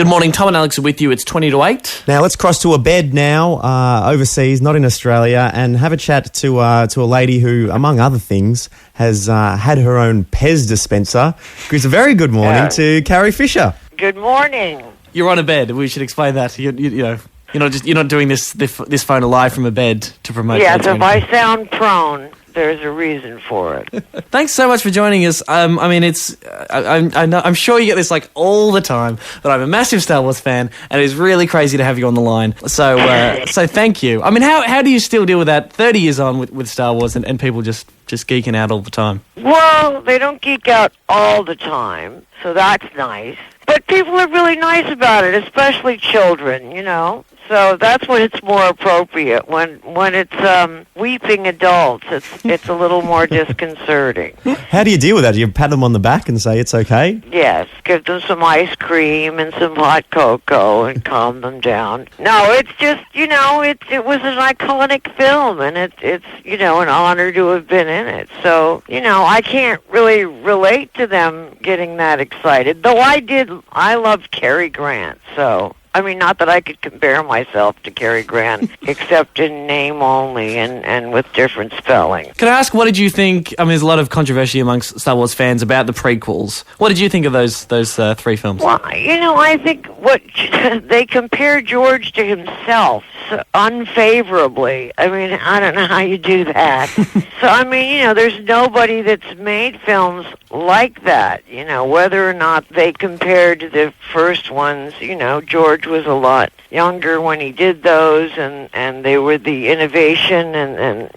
Good morning, Tom and Alex are with you. It's 20 to 8. Now let's cross to a bed now, overseas, not in Australia, and have a chat to a lady who, among other things, has had her own Pez dispenser. It's a very good morning to Carrie Fisher. Good morning. You're on a bed. We should explain that. You're not doing this phone live from a bed to promote. Yes, if I sound prone, there's a reason for it. Thanks so much for joining us. I'm sure you get this like all the time, but I'm a massive Star Wars fan, and it's really crazy to have you on the line. So thank you. I mean, how do you still deal with that 30 years on with Star Wars and people just geeking out all the time? Well, they don't geek out all the time, so that's nice. But people are really nice about it, especially children, So that's when it's more appropriate. When it's weeping adults, it's a little more disconcerting. How do you deal with that? Do you pat them on the back and say it's okay? Yes, give them some ice cream and some hot cocoa and calm them down. No, it's just, it was an iconic film, and it's an honor to have been in it. So, I can't really relate to them getting that excited. Though I loved Cary Grant, so... not that I could compare myself to Cary Grant, except in name only and with different spelling. Can I ask, what did you think? There's a lot of controversy amongst Star Wars fans about the prequels. What did you think of those three films? Well, I think they compare George to himself unfavorably. I don't know how you do that. So, there's nobody that's made films like that, whether or not they compared to the first ones. George was a lot younger when he did those, and they were the innovation, and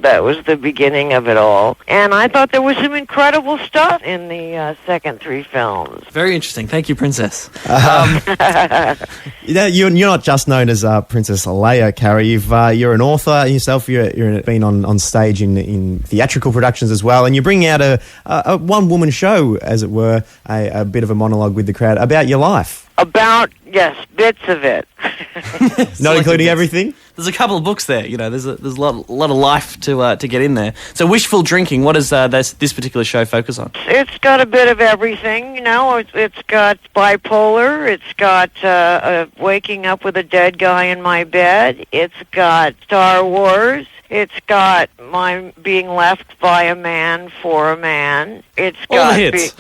that was the beginning of it all. And I thought there was some incredible stuff in the second three films. Very interesting. Thank you, Princess. You're not just known as Princess Leia, Carrie. You're an author yourself. You've been on stage in theatrical productions as well, and you bring out a one-woman show, as it were, a bit of a monologue with the crowd about your life. Yes, bits of it. Not including everything? There's a couple of books there. There's a lot of life to get in there. So, Wishful Drinking, what does this particular show focus on? It's got a bit of everything. It's got bipolar. It's got waking up with a dead guy in my bed. It's got Star Wars. It's got my being left by a man for a man. It's got all the hits.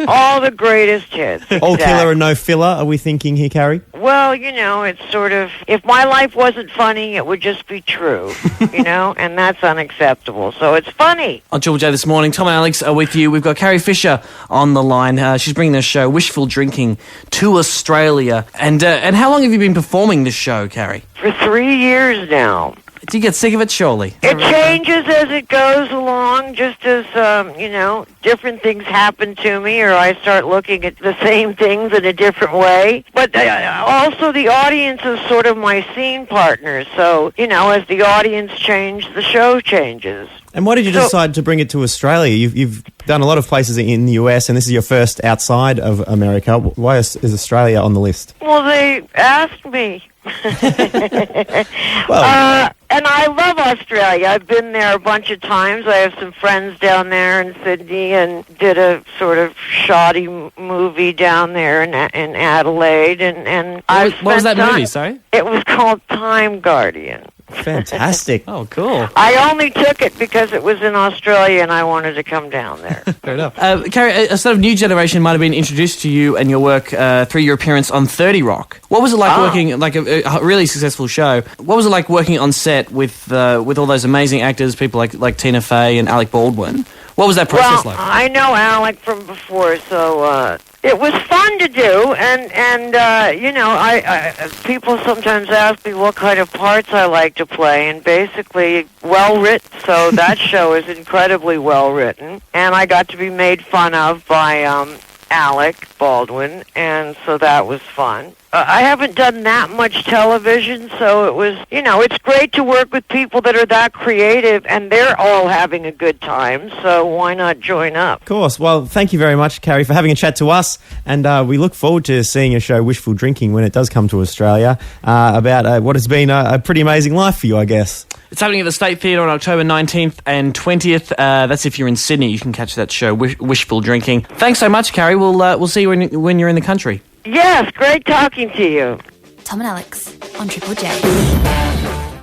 All the greatest hits. All killer and no filler, are we thinking here, Carrie? Well, it's sort of, if my life wasn't funny, it would just be true, and that's unacceptable. So it's funny. On Triple J this morning, Tom and Alex are with you. We've got Carrie Fisher on the line. She's bringing the show Wishful Drinking to Australia. And how long have you been performing this show, Carrie? For 3 years now. Do you get sick of it, surely? It changes as it goes along, just as, different things happen to me, or I start looking at the same things in a different way. But also the audience is sort of my scene partner, so, as the audience changes, the show changes. And why did you decide to bring it to Australia? You've done a lot of places in the US, and this is your first outside of America. Why is Australia on the list? Well, they asked me. And I love Australia. I've been there a bunch of times. I have some friends down there in Sydney, and did a sort of shoddy movie down there in Adelaide. And what was that movie, sorry? It was called Time Guardian. Fantastic. Oh, cool. I only took it because it was in Australia and I wanted to come down there. Fair enough. Carrie, a sort of new generation might have been introduced to you and your work through your appearance on 30 Rock. What was it like working, like a really successful show? What was it like working on set with all those amazing actors, people like Tina Fey and Alec Baldwin? What was that process like? I know Alec from before, so it was fun to do, and I people sometimes ask me what kind of parts I like to play, and basically well written. So that show is incredibly well written, and I got to be made fun of by Alec Baldwin, and so that was fun. I haven't done that much television, so it was, it's great to work with people that are that creative, and they're all having a good time, so why not join up? Of course. Well, thank you very much, Carrie, for having a chat to us, and we look forward to seeing your show Wishful Drinking when it does come to Australia, about what has been a pretty amazing life for you, I guess. It's happening at the State Theatre on October 19th and 20th. That's if you're in Sydney. You can catch that show, Wishful Drinking. Thanks so much, Carrie. We'll see you when you're in the country. Yes, great talking to you. Tom and Alex on Triple J.